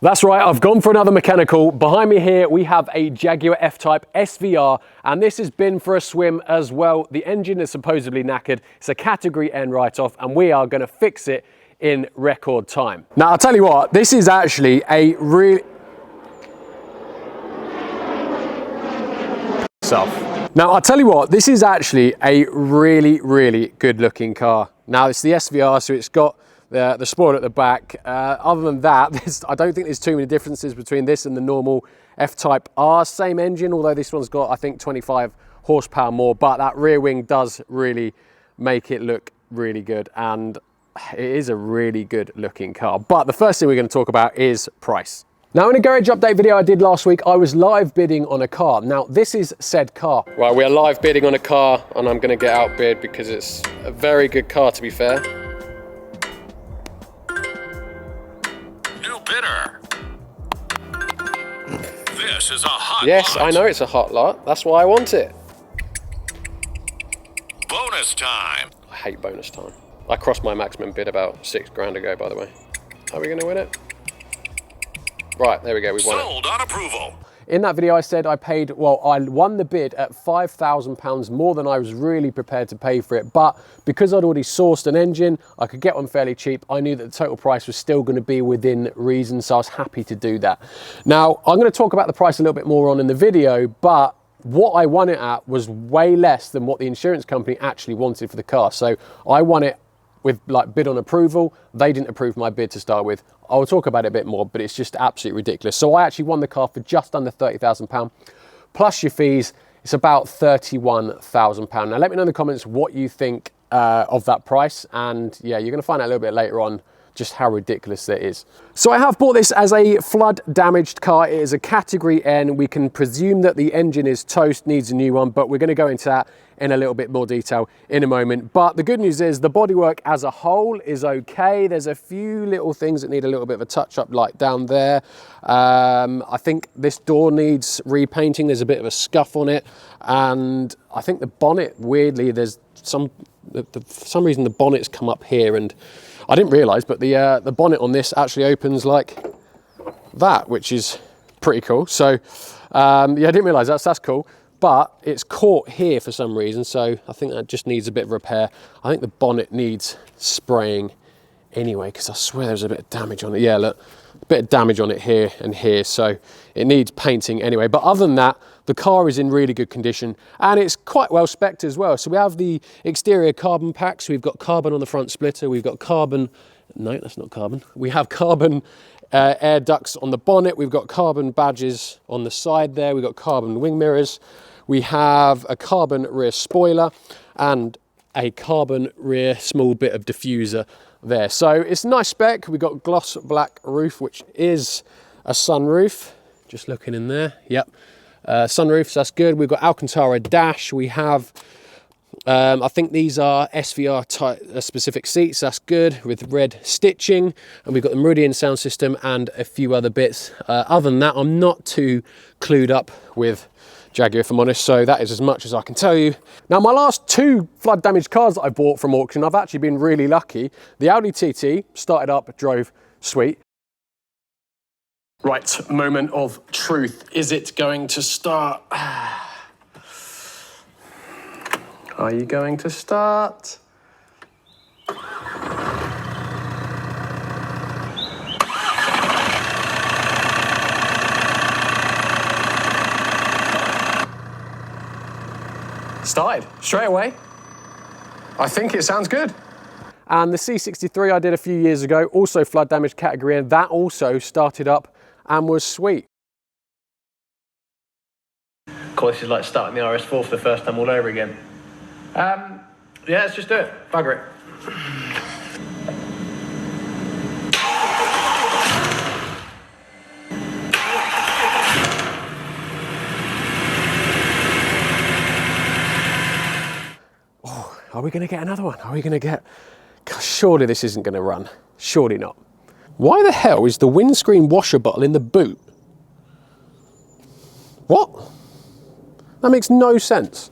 That's right, I've gone for another mechanical. Behind me here, we have a Jaguar F-Type SVR, and this has been for a swim as well. The engine is supposedly knackered. It's a category N write-off, and we are gonna fix it in record time. Now, I'll tell you what, this is actually a really... Now, I'll tell you what, this is actually a really, really good looking car. Now, it's the SVR, so it's got the spoiler at the back. Other than that, I don't think there's too many differences between this and the normal F-Type R. Same engine, although this one's got, I think, 25 horsepower more, but that rear wing does really make it look really good, and it is a really good looking car. But the first thing we're going to talk about is price. Now, in a garage update video I did last week, I was live bidding on a car. Now, this is said car. Right, we are live bidding on a car, and I'm going to get outbid because it's a very good car, to be fair. New bidder. This is a hot Yes, lot. I know it's a hot lot. That's why I want it. Bonus time. I hate bonus time. I crossed my maximum bid about 6 grand ago, by the way. Are we going to win it? Right, there we go, we won it. Sold on approval. In that video I said I won the bid at £5,000 more than I was really prepared to pay for it, but because I'd already sourced an engine, I could get one fairly cheap, I knew that the total price was still going to be within reason, so I was happy to do that. Now, I'm going to talk about the price a little bit more on in the video, but what I won it at was way less than what the insurance company actually wanted for the car, so I won it with like bid on approval. They didn't approve my bid to start with. I'll talk about it a bit more, but it's just absolutely ridiculous. So I actually won the car for just under £30,000 plus your fees. It's about £31,000. Now let me know in the comments what you think of that price, and yeah, you're going to find out a little bit later on just how ridiculous it is. So I have bought this as a flood damaged car. It is a category N. We can presume that the engine is toast, needs a new one, but we're going to go into that in a little bit more detail in a moment. But the good news is the bodywork as a whole is okay. There's a few little things that need a little bit of a touch up, like down there. I think this door needs repainting. There's a bit of a scuff on it, and I think the bonnet, weirdly, there's for some reason the bonnet's come up here, and I didn't realise, but the bonnet on this actually opens like that, which is pretty cool. So yeah, I didn't realise that's cool, but it's caught here for some reason, so I think that just needs a bit of repair. I think the bonnet needs spraying anyway, because I swear there's a bit of damage on it. Yeah, look, a bit of damage on it here and here, so it needs painting anyway. But other than that, the car is in really good condition, and it's quite well spec'd as well. So we have the exterior carbon packs. We've got carbon on the front splitter. We've got carbon, no, that's not carbon. We have carbon air ducts on the bonnet. We've got carbon badges on the side there. We've got carbon wing mirrors. We have a carbon rear spoiler and a carbon rear small bit of diffuser there. So it's a nice spec. We've got gloss black roof, which is a sunroof. Just looking in there, yep. Sunroofs, that's good. We've got Alcantara dash. We have, I think these are SVR type specific seats. That's good, with red stitching. And we've got the Meridian sound system and a few other bits. Other than that, I'm not too clued up with Jaguar, if I'm honest, so that is as much as I can tell you. Now, my last 2 flood damaged cars that I bought from auction, I've actually been really lucky. The Audi TT started up, drove sweet. Right, moment of truth. Is it going to start? Are you going to start? Started straight away. I think it sounds good. And the C63 I did a few years ago, also flood damage category, and that also started up and was sweet. Of course, it's like starting the RS4 for the first time all over again. Yeah, let's just do it. Bugger it. Oh, are we going to get another one? Are we going to get... Gosh, surely this isn't going to run. Surely not. Why the hell is the windscreen washer bottle in the boot? What? That makes no sense.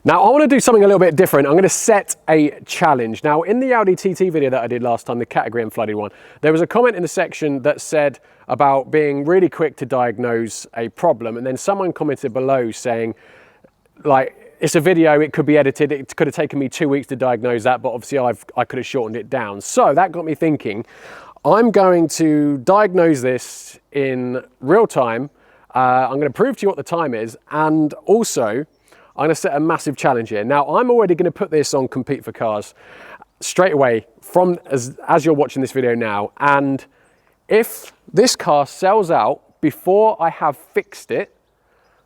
Now I want to do something a little bit different. I'm going to set a challenge. Now in the Audi TT video that I did last time, the category and flooded one, there was a comment in the section that said about being really quick to diagnose a problem, and then someone commented below saying, like, it's a video, it could be edited, it could have taken me 2 weeks to diagnose that, but obviously I could have shortened it down. So that got me thinking, I'm going to diagnose this in real time. I'm going to prove to you what the time is, and also I'm going to set a massive challenge here. Now, I'm already going to put this on Compete for Cars straight away from as you're watching this video now. And if this car sells out before I have fixed it,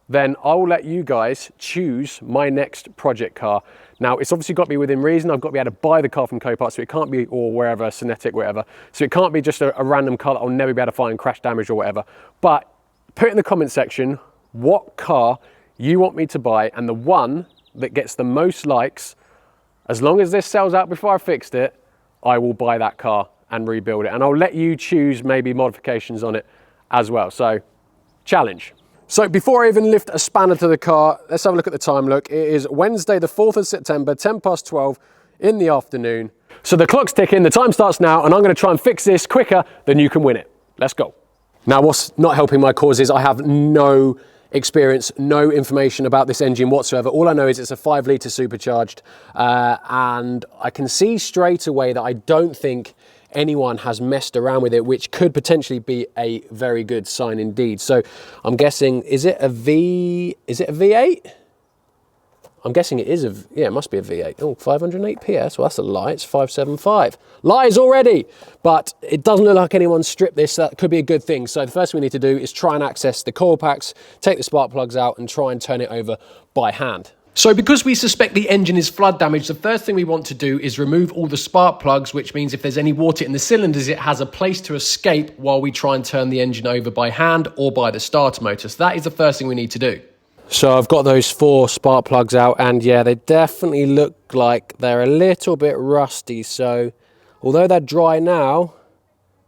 then I will let you guys choose my next project car. Now, it's obviously got to be within reason. I've got to be able to buy the car from Copart, so it can't be, or wherever, Cinetic, whatever. So it can't be just a random car that I'll never be able to find crash damage or whatever. But put in the comment section what car you want me to buy, and the one that gets the most likes, as long as this sells out before I fixed it, I will buy that car and rebuild it. And I'll let you choose maybe modifications on it as well. So, challenge. So before I even lift a spanner to the car, let's have a look at the time. Look, it is Wednesday the 4th of September, 12:10 in the afternoon. So the clock's ticking, the time starts now, and I'm going to try and fix this quicker than you can win it. Let's go. Now, what's not helping my cause is I have no experience, no information about this engine whatsoever. All I know is it's a 5-litre supercharged, and I can see straight away that I don't think anyone has messed around with it, which could potentially be a very good sign indeed. So I'm guessing, is it a V8? I'm guessing it is yeah, it must be a V8. Oh, 508 PS, well that's a lie, it's 575. Lies already, but it doesn't look like anyone's stripped this, that could be a good thing. So the first thing we need to do is try and access the coil packs, take the spark plugs out and try and turn it over by hand. So because we suspect the engine is flood damaged, the first thing we want to do is remove all the spark plugs, which means if there's any water in the cylinders, it has a place to escape while we try and turn the engine over by hand or by the starter motor. So that is the first thing we need to do. So I've got those 4 spark plugs out, and yeah, they definitely look like they're a little bit rusty. So although they're dry now,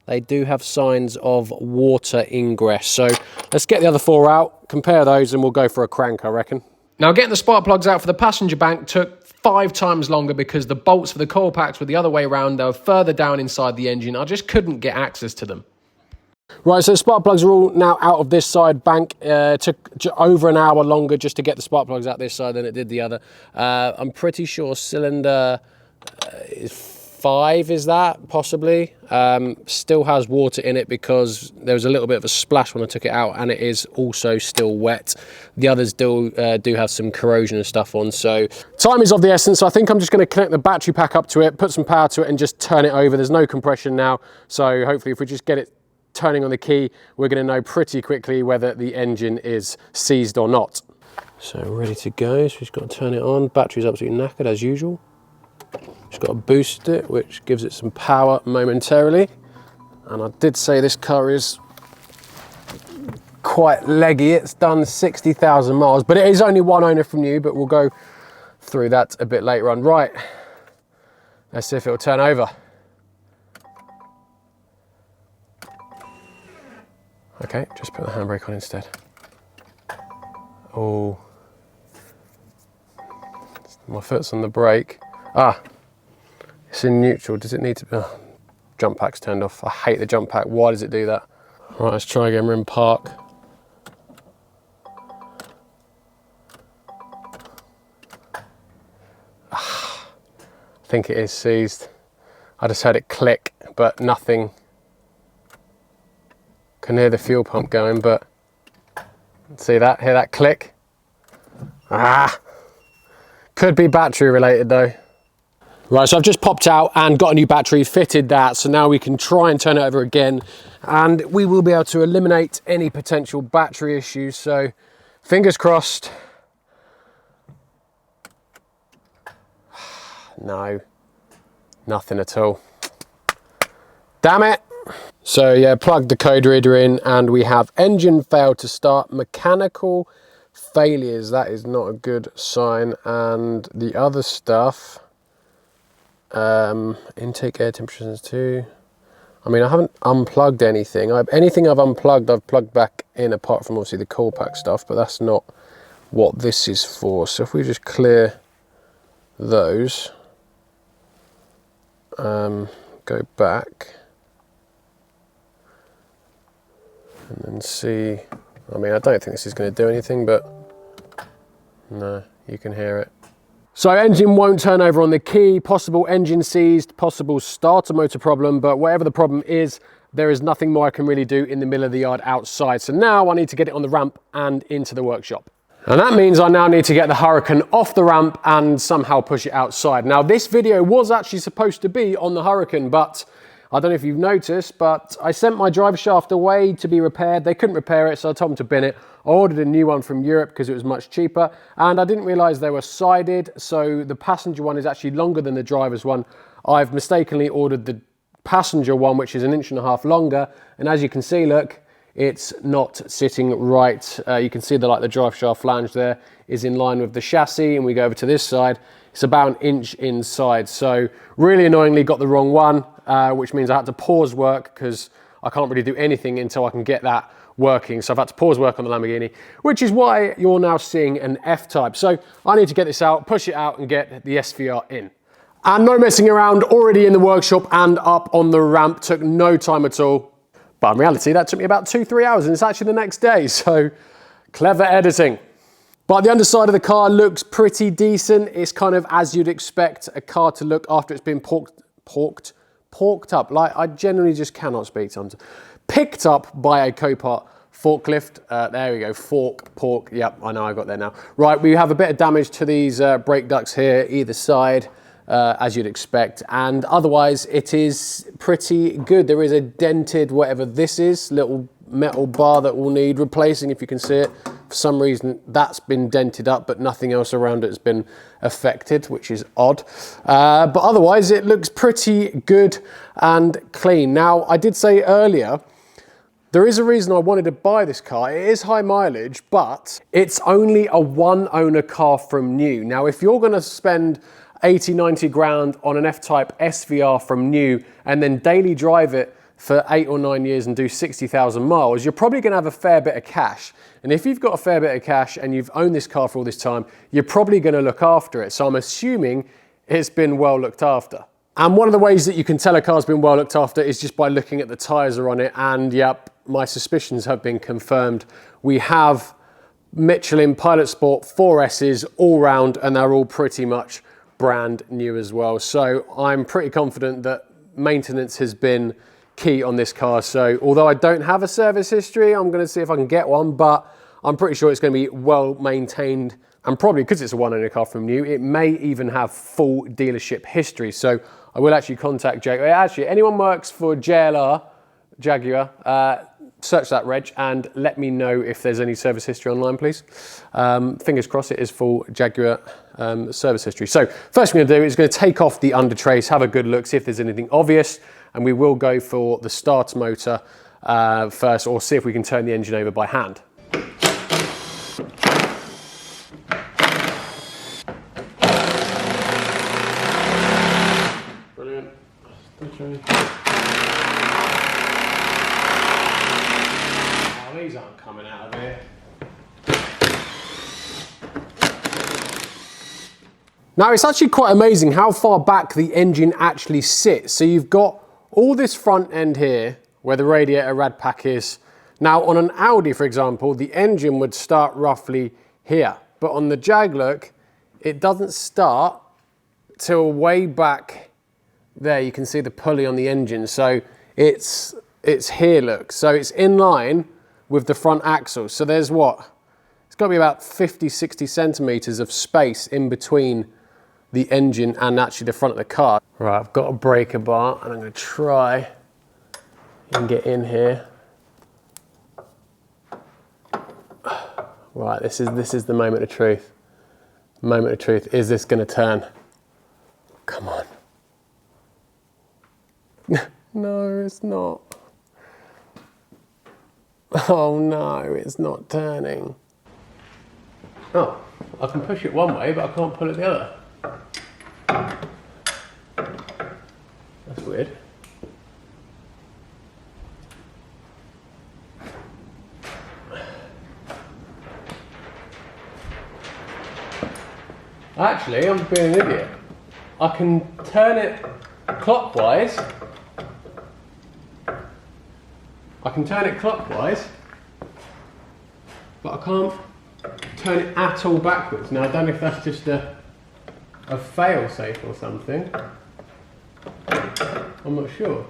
they do have signs of water ingress. So let's get the other 4 out, compare those, and we'll go for a crank, I reckon. Now, getting the spark plugs out for the passenger bank took 5 times longer because the bolts for the coil packs were the other way around. They were further down inside the engine. I just couldn't get access to them. Right, so the spark plugs are all now out of this side bank. It took over an hour longer just to get the spark plugs out this side than it did the other. I'm pretty sure cylinder is 5, is that, possibly? Still has water in it because there was a little bit of a splash when I took it out, and it is also still wet. The others do have some corrosion and stuff on, so time is of the essence. So I think I'm just going to connect the battery pack up to it, put some power to it, and just turn it over. There's no compression now, so hopefully if we just get it turning on the key, we're going to know pretty quickly whether the engine is seized or not. So ready to go, so we've got to turn it on. Battery's absolutely knackered as usual. Just got to boost it, which gives it some power momentarily. And I did say this car is quite leggy. It's done 60,000 miles, but it is only one owner from new, but we'll go through that a bit later on. Right, let's see if it'll turn over. Okay, just put the handbrake on instead. Oh, my foot's on the brake. Ah, it's in neutral. Does it need to be? Oh, jump pack's turned off. I hate the jump pack. Why does it do that? Right, let's try again. We're in park. Ah, I think it is seized. I just heard it click, but nothing. Can hear the fuel pump going, but see that? Hear that click? Ah, could be battery related though. Right, so I've just popped out and got a new battery, fitted that, so now we can try and turn it over again, and we will be able to eliminate any potential battery issues, so fingers crossed. No, nothing at all. Damn it. So yeah, plug the code reader in, and we have engine failed to start, mechanical failures. That is not a good sign. And the other stuff, intake air temperatures too. I mean, I haven't unplugged anything. Anything I've unplugged, I've plugged back in, apart from obviously the coil pack stuff, but that's not what this is for. So if we just clear those, go back and then see. I mean, I don't think this is going to do anything, but no, you can hear it. So engine won't turn over on the key, possible engine seized, possible starter motor problem, but whatever the problem is, there is nothing more I can really do in the middle of the yard outside. So now I need to get it on the ramp and into the workshop. And that means I now need to get the Hurricane off the ramp and somehow push it outside. Now this video was actually supposed to be on the Hurricane, but I don't know if you've noticed, but I sent my driver shaft away to be repaired. They couldn't repair it, so I told them to bin it. I ordered a new one from Europe because it was much cheaper, and I didn't realize they were sided, so the passenger one is actually longer than the driver's one. I've mistakenly ordered the passenger one, which is 1.5 inches longer, and as you can see, look, it's not sitting right. You can see the drive shaft flange there is in line with the chassis, and we go over to this side, it's about 1 inch inside. So really annoyingly got the wrong one, which means I had to pause work because I can't really do anything until I can get that working. So I've had to pause work on the Lamborghini, which is why you're now seeing an F-Type. So I need to get this out, push it out and get the SVR in. And no messing around, already in the workshop and up on the ramp, took no time at all. But in reality, that took me about 2-3 hours and it's actually the next day. So clever editing. But the underside of the car looks pretty decent. It's kind of as you'd expect a car to look after it's been porked up. Like, I generally just cannot speak sometimes. Picked up by a Copart forklift. There we go, pork. Yep, I know I got there now. Right, we have a bit of damage to these brake ducts here, either side, as you'd expect. And otherwise, it is pretty good. There is a dented, whatever this is, little metal bar that will need replacing, if you can see it. For some reason, that's been dented up, but nothing else around it has been affected, which is odd. But otherwise, it looks pretty good and clean. Now, I did say earlier, there is a reason I wanted to buy this car. It is high mileage, but it's only a one-owner car from new. Now, if you're going to spend 80, 90 grand on an F-Type SVR from new and then daily drive it for 8 or 9 years and do 60,000 miles, you're probably going to have a fair bit of cash. And if you've got a fair bit of cash and you've owned this car for all this time, you're probably going to look after it. So I'm assuming it's been well looked after. And one of the ways that you can tell a car's been well looked after is just by looking at the tyres are on it. And yep, my suspicions have been confirmed. We have Michelin Pilot Sport 4S's all round, and they're all pretty much brand new as well. So I'm pretty confident that maintenance has been key on this car. So although I don't have a service history, I'm going to see if I can get one, but I'm pretty sure it's going to be well maintained, and probably because it's a one-owner car from new, it may even have full dealership history. So I will actually contact Jaguar. Actually, anyone works for JLR, Jaguar, search that reg and let me know if there's any service history online, please. Fingers crossed it is full Jaguar service history. So first thing we're going to do is going to take off the under trace, have a good look, see if there's anything obvious, and we will go for the starter motor first, or see if we can turn the engine over by hand. Brilliant. Oh, these aren't coming out of here. Now it's actually quite amazing how far back the engine actually sits. So you've got all this front end here where the radiator rad pack is. Now on an Audi, for example, the engine would start roughly here. But on the Jag, look, it doesn't start till way back there. You can see the pulley on the engine. So it's here, look. So it's in line with the front axle. So there's what? It's got to be about 50, 60 centimeters of space in between the engine and actually the front of the car. Right, I've got a breaker bar and I'm going to try and get in here. Right, this is the moment of truth. Moment of truth. Is this going to turn? Come on. No, it's not. Oh no, it's not turning. Oh, I can push it one way, but I can't pull it the other. That's weird. Actually, I'm being an idiot. I can turn it clockwise. I can turn it clockwise, but I can't turn it at all backwards. Now, I don't know if that's just a fail-safe or something. I'm not sure.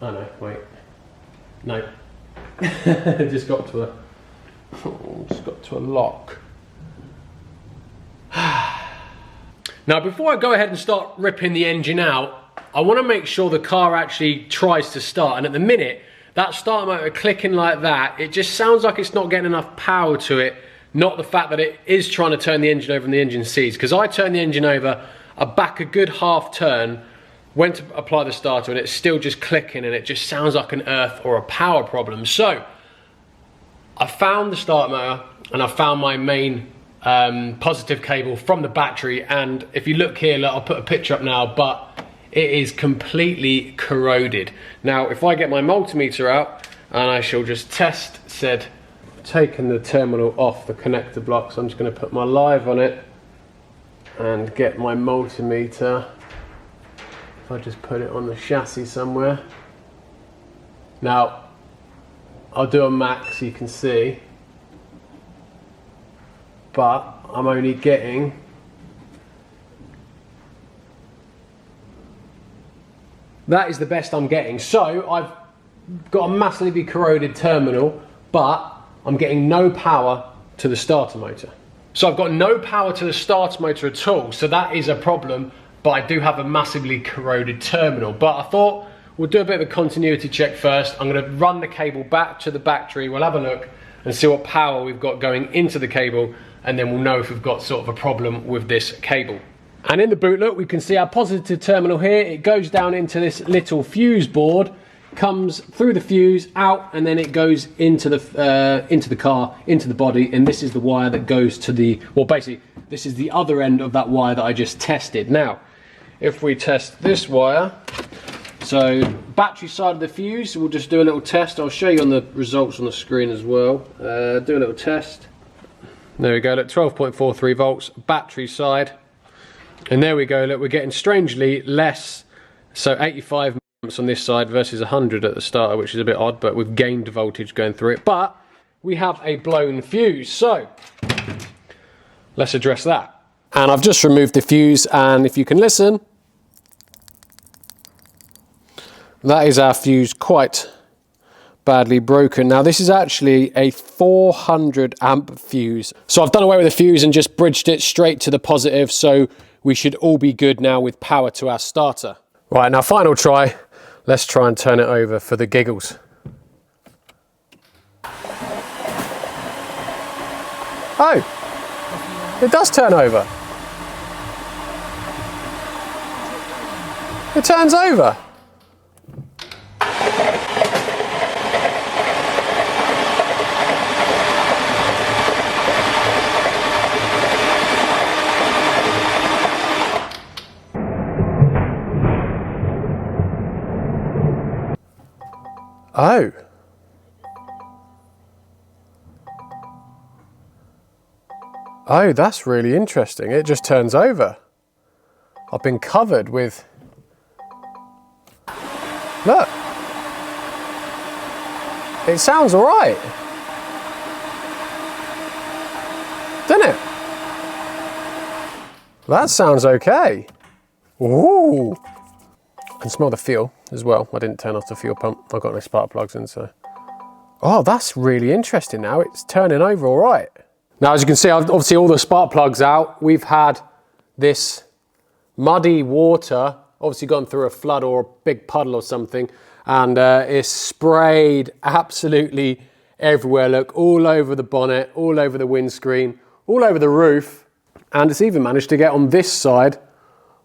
Oh no, wait. No. just got to a lock. Now, before I go ahead and start ripping the engine out, I want to make sure the car actually tries to start. And at the minute, that start motor clicking like that, it just sounds like it's not getting enough power to it, not the fact that it is trying to turn the engine over and the engine seized. Because I turned the engine over, I back a good half turn, went to apply the starter, and it's still just clicking, and it just sounds like an earth or a power problem. So I found the start motor, and I found my main positive cable from the battery. And if you look here, look, I'll put a picture up now, but it is completely corroded. Now, if I get my multimeter out, and I shall just test said, taking the terminal off the connector block, so I'm just going to put my live on it and get my multimeter. If I just put it on the chassis somewhere. Now, I'll do a max so you can see, but I'm only getting that is the best I'm getting. So I've got a massively corroded terminal, but I'm getting no power to the starter motor. So I've got no power to the starter motor at all, so that is a problem, but I do have a massively corroded terminal. But I thought we'll do a bit of a continuity check first. I'm going to run the cable back to the battery, we'll have a look and see what power we've got going into the cable, and then we'll know if we've got sort of a problem with this cable. And in the boot look, we can see our positive terminal here. It goes down into this little fuse board, comes through the fuse, out, and then it goes into the car, into the body, and this is the wire that goes to the, well, basically, this is the other end of that wire that I just tested. Now, if we test this wire, so battery side of the fuse, we'll just do a little test. I'll show you on the results on the screen as well. Do a little test. There we go, look, 12.43 volts, battery side. And there we go, look, we're getting strangely less, so 85 amps on this side versus 100 at the starter, which is a bit odd, but we've gained voltage going through it. But we have a blown fuse, so let's address that. And I've just removed the fuse, and if you can listen, that is our fuse quite badly broken. Now this is actually a 400 amp fuse. So I've done away with the fuse and just bridged it straight to the positive, so we should all be good now with power to our starter. Right, now final try. Let's try and turn it over for the giggles. Oh, it does turn over. It turns over. Oh. Oh, that's really interesting. It just turns over. I've been covered with... Look. It sounds all right. Doesn't it? That sounds okay. Ooh. I can smell the fuel as well. I didn't turn off the fuel pump. I've got no spark plugs in, so. Oh, that's really interesting now. It's turning over all right. Now, as you can see, I've obviously all the spark plugs out. We've had this muddy water, obviously gone through a flood or a big puddle or something, and it's sprayed absolutely everywhere. Look, all over the bonnet, all over the windscreen, all over the roof, and it's even managed to get on this side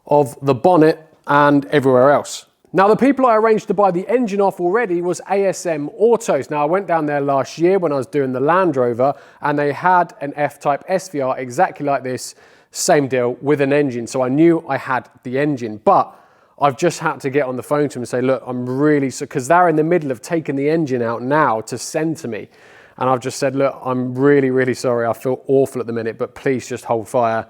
of the bonnet and everywhere else. Now, the people I arranged to buy the engine off already was ASM Autos. Now, I went down there last year when I was doing the Land Rover, and they had an F-Type SVR exactly like this, same deal with an engine. So I knew I had the engine, but I've just had to get on the phone to them and say, look, I'm really, because they're in the middle of taking the engine out now to send to me. and I've just said, look, I'm really, really sorry. I feel awful at the minute, but please just hold fire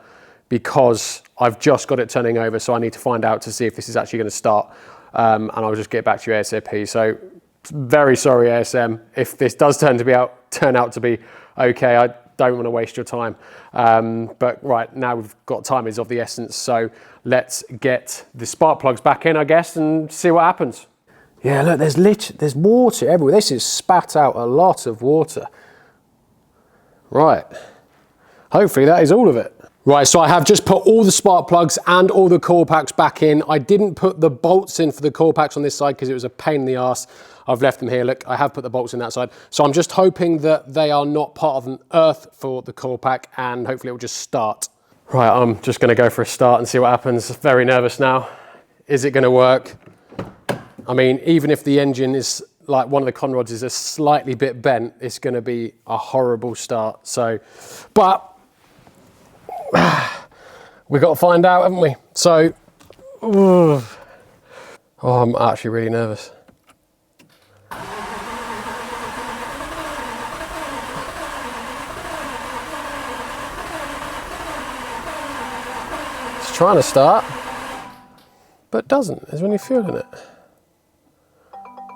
because I've just got it turning over. So I need to find out to see if this is actually going to start. And I'll just get back to you ASAP. So very sorry, ASM. If this does turn out to be okay, I don't want to waste your time. But right now we've got time is of the essence. So let's get the spark plugs back in, I guess, and see what happens. Yeah, look, there's water everywhere. This has spat out a lot of water. Right. Hopefully that is all of it. Right, so I have just put all the spark plugs and all the coil packs back in. I didn't put the bolts in for the coil packs on this side because it was a pain in the arse. I've left them here. Look, I have put the bolts in that side. So I'm just hoping that they are not part of an earth for the coil pack, and hopefully it will just start. Right, I'm just gonna go for a start and see what happens. Very nervous now. Is it gonna work? I mean, even if the engine is like one of the conrods is a slightly bit bent, it's gonna be a horrible start. So, but we've got to find out, haven't we? So, oh, I'm actually really nervous. It's trying to start, but doesn't. Is there any fuel in it?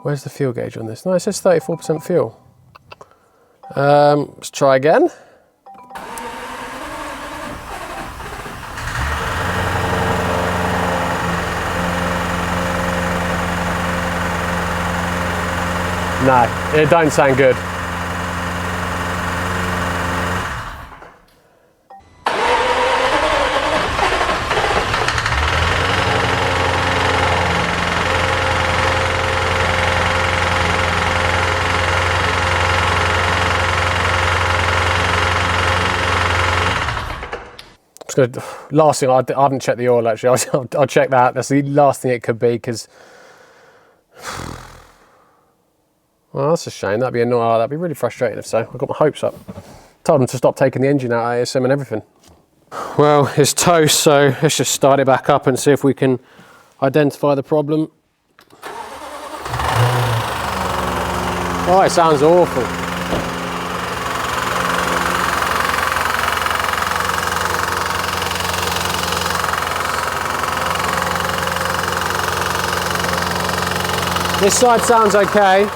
Where's the fuel gauge on this? No, it says 34% fuel. Let's try again. No, it don't sound good. Last thing, I haven't checked the oil actually. I'll check that. That's the last thing it could be because. Well, that's a shame. That'd be annoying. Oh, that'd be really frustrating if so. I got my hopes up. Told them to stop taking the engine out, ASM and everything. Well, it's toast, so let's just start it back up and see if we can identify the problem. Oh, it sounds awful. This side sounds okay.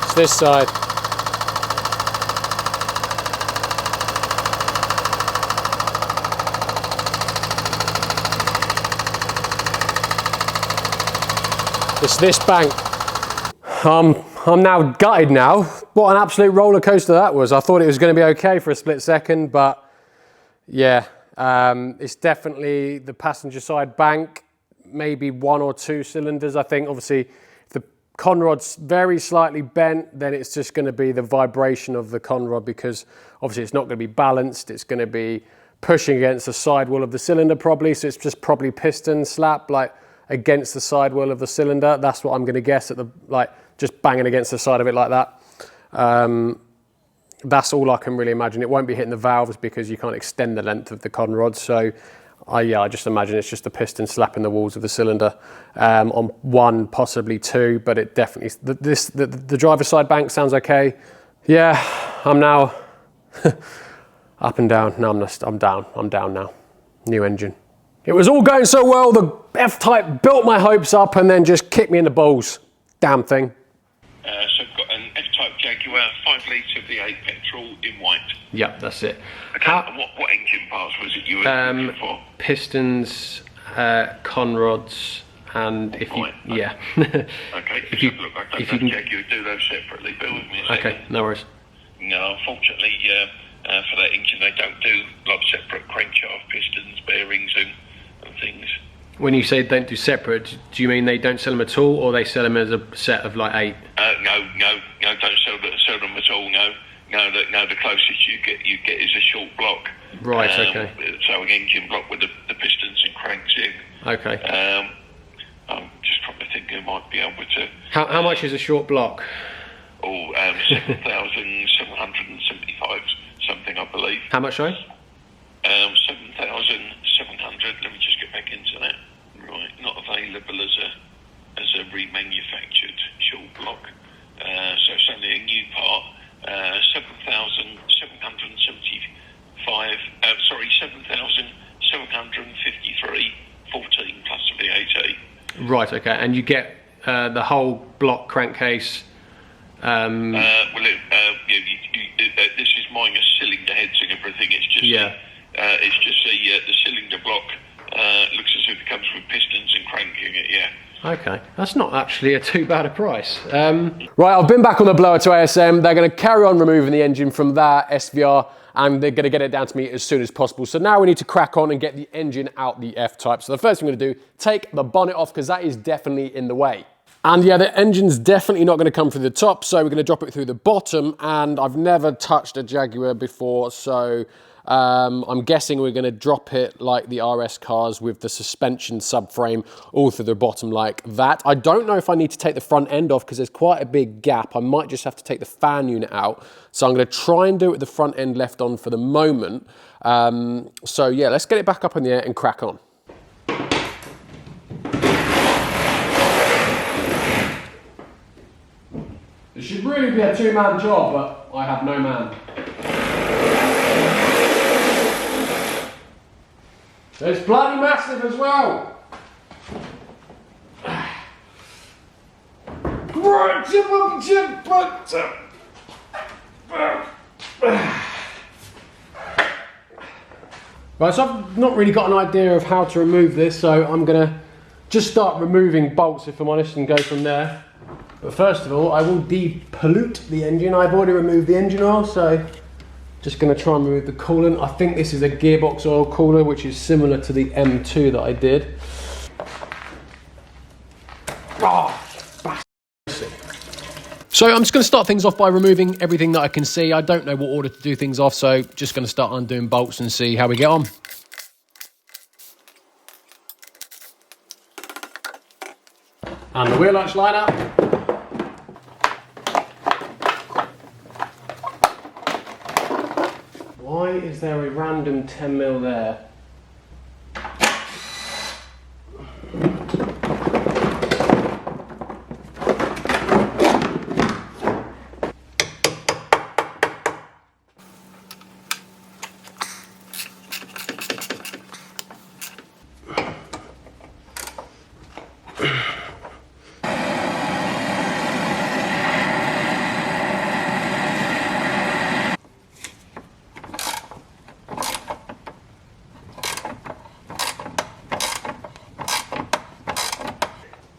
It's this side. It's this bank. I'm now gutted now. What an absolute roller coaster that was. I thought it was going to be okay for a split second, but yeah, it's definitely the passenger side bank, maybe one or two cylinders. I think obviously if the conrod's very slightly bent, then it's just going to be the vibration of the conrod because obviously it's not going to be balanced. It's going to be pushing against the sidewall of the cylinder probably. So it's just probably piston slap like against the sidewall of the cylinder. That's what I'm going to guess at the just banging against the side of it like that. That's all I can really imagine. It won't be hitting the valves because you can't extend the length of the conrod. So I just imagine it's just the piston slapping the walls of the cylinder on one, possibly two, but it definitely, the driver's side bank sounds okay. Yeah, I'm now up and down. No, I'm down now. New engine. It was all going so well. The F-Type built my hopes up and then just kicked me in the balls. Damn thing. So I've got an F-Type Jaguar 5-litre V8 petrol in white. Yeah, that's it. Okay, and what engine parts was it you were looking for? Pistons, conrods, and if you, yeah. Okay, if you, look, I if don't you know can, Jaguar do those separately. Bear with me a second. Okay, no worries. No, unfortunately, for that engine, they don't do like separate crankshaft pistons, bearings, and things. When you say don't do separate, do you mean they don't sell them at all, or they sell them as a set of like 8? No, don't sell them at all. No, the closest you get is a short block. Right. Okay. So an engine block with the pistons and cranks in. Okay. I'm just trying to think who might be able to. How much is a short block? 7,775 something, I believe. How much, sorry? 7,775. available as a remanufactured short block. So it's only a new part. 7,753, 14 plus VAT. Right, okay, and you get the whole block crankcase. This is minus cylinder heads and everything. It's just the cylinder block looks as if it comes with pistons and cranking it. Yeah. Okay, that's not actually too bad a price. Right, I've been back on the blower to ASM. They're going to carry on removing the engine from that SVR, and they're going to get it down to me as soon as possible. So now we need to crack on and get the engine out the F-type. So the first thing we're going to do, take the bonnet off, because that is definitely in the way. And yeah, the engine's definitely not going to come through the top, so we're going to drop it through the bottom. And I've never touched a Jaguar before, so I'm guessing we're going to drop it like the RS cars with the suspension subframe all through the bottom like that. I don't know if I need to take the front end off because there's quite a big gap. I might just have to take the fan unit out. So I'm going to try and do it with the front end left on for the moment. So yeah, let's get it back up in the air and crack on. It should really be a two-man job, but I have no man. It's bloody massive as well. Right, so I've not really got an idea of how to remove this, so I'm gonna just start removing bolts, if I'm honest, and go from there. But first of all, I will de-pollute the engine. I've already removed the engine oil, so just going to try and remove the coolant. I think this is a gearbox oil cooler, which is similar to the M2 that I did. So I'm just going to start things off by removing everything that I can see. I don't know what order to do things off, so just going to start undoing bolts and see how we get on. And the wheel arch liner. Why is there a random 10mm there?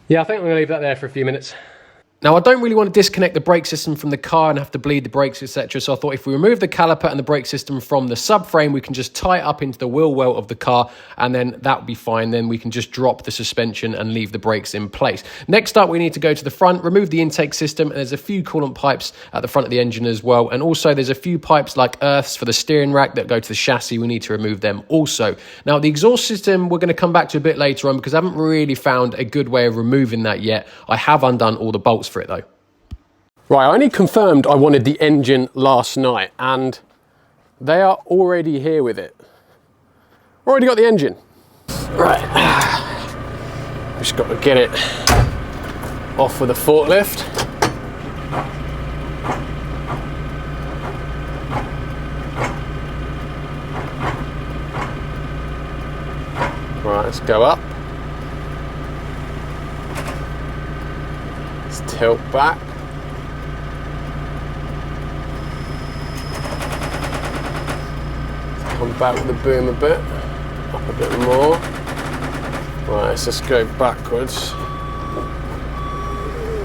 Yeah, I think I'm going to leave that there for a few minutes. Now, I don't really want to disconnect the brake system from the car and have to bleed the brakes, etc. So I thought if we remove the caliper and the brake system from the subframe, we can just tie it up into the wheel well of the car, and then that would be fine. Then we can just drop the suspension and leave the brakes in place. Next up, we need to go to the front, remove the intake system, and there's a few coolant pipes at the front of the engine as well. And also there's a few pipes like earths for the steering rack that go to the chassis. We need to remove them also. Now, the exhaust system, we're going to come back to a bit later on because I haven't really found a good way of removing that yet. I have undone all the bolts for it though. Right, I only confirmed I wanted the engine last night and they are already here with it. Already got the engine. Right, just got to get it off with a forklift. Right, let's go up. Let's tilt back. Come back with the boom a bit, up a bit more. Right, let's just go backwards.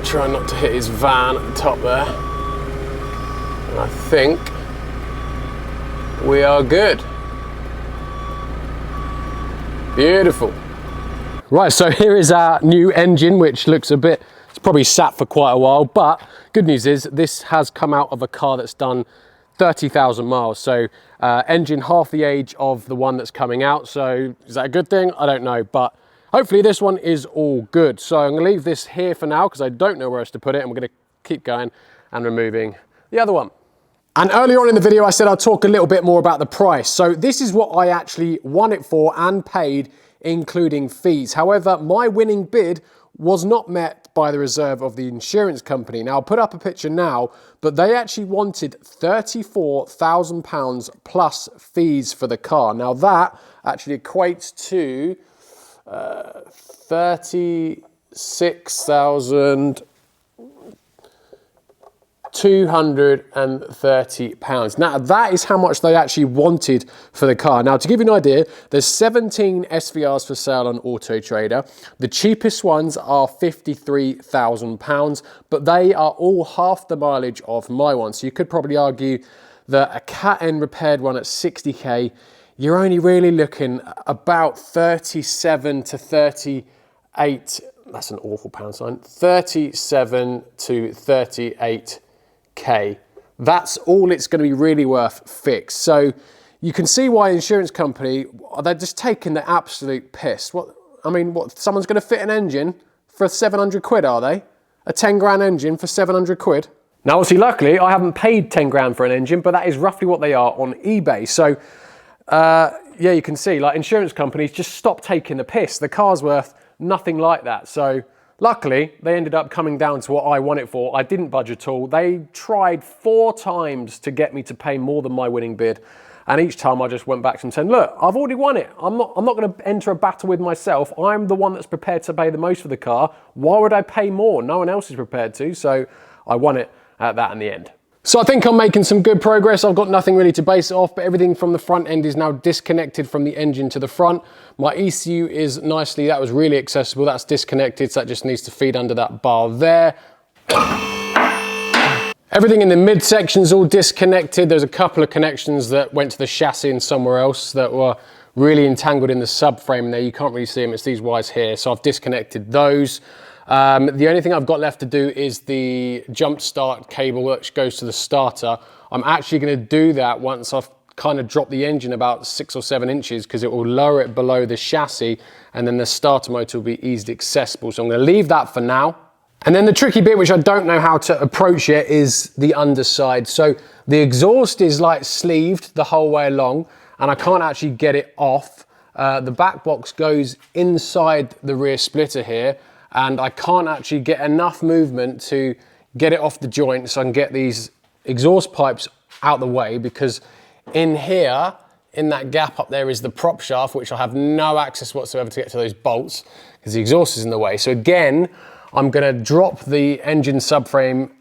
Try not to hit his van at the top there. And I think we are good. Beautiful. Right, so here is our new engine, which looks a bit, it's probably sat for quite a while, but good news is this has come out of a car that's done 30,000 miles, so engine half the age of the one that's coming out. So is that a good thing? I don't know, but hopefully this one is all good. So I'm gonna leave this here for now because I don't know where else to put it, and we're gonna keep going and removing the other one. And earlier on in the video I said I'd talk a little bit more about the price. So this is what I actually won it for and paid including fees. However, my winning bid was not met by the reserve of the insurance company. Now, I'll put up a picture now, but they actually wanted £34,000 plus fees for the car. Now, that actually equates to £36,230. Now, that is how much they actually wanted for the car. Now, to give you an idea, there's 17 SVRs for sale on Auto Trader. The cheapest ones are £53,000, but they are all half the mileage of my one. So you could probably argue that a cat-end repaired one at 60k, you're only really looking about 37 to 38, that's an awful pound sign, 37 to 38k. That's all it's going to be really worth fixed. So you can see why insurance company, they're just taking the absolute piss. What someone's going to fit an engine for 700 quid, are they? A 10 grand engine for 700 quid? Now, obviously, luckily, I haven't paid 10 grand for an engine, but that is roughly what they are on eBay. So, yeah, you can see, like, insurance companies just stop taking the piss. The car's worth nothing like that. So, luckily, they ended up coming down to what I want it for. I didn't budge at all. They tried 4 times to get me to pay more than my winning bid. And each time I just went back to them and said, look, I've already won it. I'm not going to enter a battle with myself. I'm the one that's prepared to pay the most for the car. Why would I pay more? No one else is prepared to. So I won it at that in the end. So I think I'm making some good progress. I've got nothing really to base it off, but everything from the front end is now disconnected from the engine to the front. My ECU is nicely, that was really accessible. That's disconnected, so that just needs to feed under that bar there. Everything in the midsection is all disconnected. There's a couple of connections that went to the chassis and somewhere else that were really entangled in the subframe there. You can't really see them, it's these wires here. So I've disconnected those. The only thing I've got left to do is the jump start cable which goes to the starter. I'm actually going to do that once I've kind of dropped the engine about 6 or 7 inches, because it will lower it below the chassis and then the starter motor will be easily accessible. So I'm going to leave that for now. And then the tricky bit, which I don't know how to approach yet, is the underside. So the exhaust is like sleeved the whole way along and I can't actually get it off. The back box goes inside the rear splitter here, and I can't actually get enough movement to get it off the joint so I can get these exhaust pipes out the way, because in here, in that gap up there, is the prop shaft, which I have no access whatsoever to get to those bolts because the exhaust is in the way. So again, I'm gonna drop the engine subframe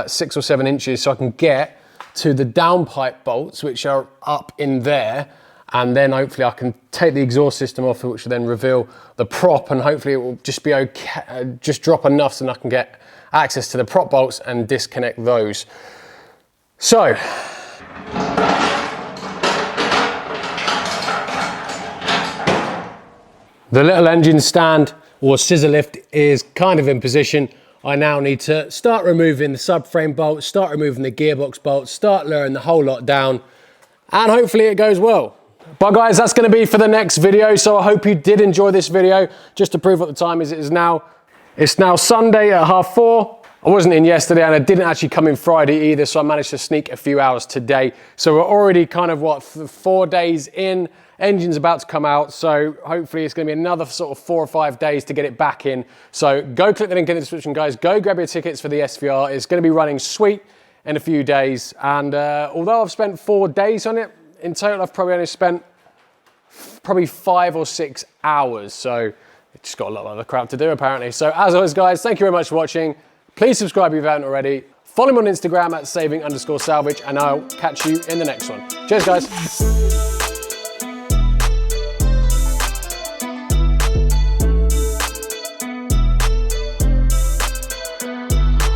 6 or 7 inches so I can get to the downpipe bolts, which are up in there. And then hopefully I can take the exhaust system off, which will then reveal the prop, and hopefully it will just be okay, just drop enough so that I can get access to the prop bolts and disconnect those. So, the little engine stand or scissor lift is kind of in position. I now need to start removing the subframe bolts, start removing the gearbox bolts, start lowering the whole lot down, and hopefully it goes well. But guys, that's going to be for the next video. So I hope you did enjoy this video. Just to prove what the time is, it's now Sunday at 4:30. I wasn't in yesterday and I didn't actually come in Friday either, so I managed to sneak a few hours today. So we're already kind of 4 days in. Engine's about to come out, so hopefully it's going to be another sort of 4 or 5 days to get it back in. So go click the link in the description, guys. Go grab your tickets for the SVR. It's going to be running sweet in a few days. And although I've spent 4 days on it, in total I've probably only spent 5 or 6 hours. So it's just got a lot of other crap to do apparently. So as always, guys, thank you very much for watching. Please subscribe if you haven't already. Follow me on Instagram at saving_salvage, and I'll catch you in the next one. Cheers, guys.